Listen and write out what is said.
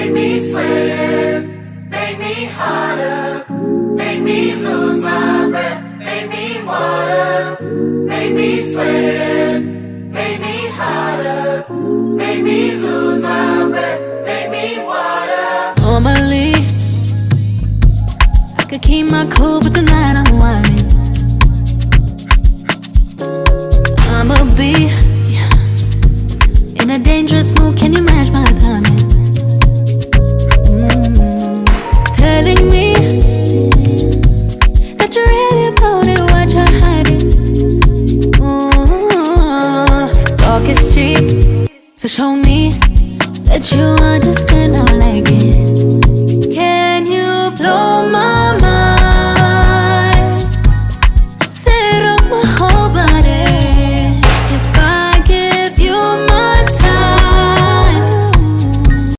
make me sweat, make me harder, make me lose my breath, make me water, make me sweat, make me harder, make me lose my breath, make me water. Normally, I could keep my cool, but tonight I'm whining. I'ma be in a dangerous mood, can you match my timing? Telling me that you really about it, what you're hiding. Talk is cheap, so show me that you understand our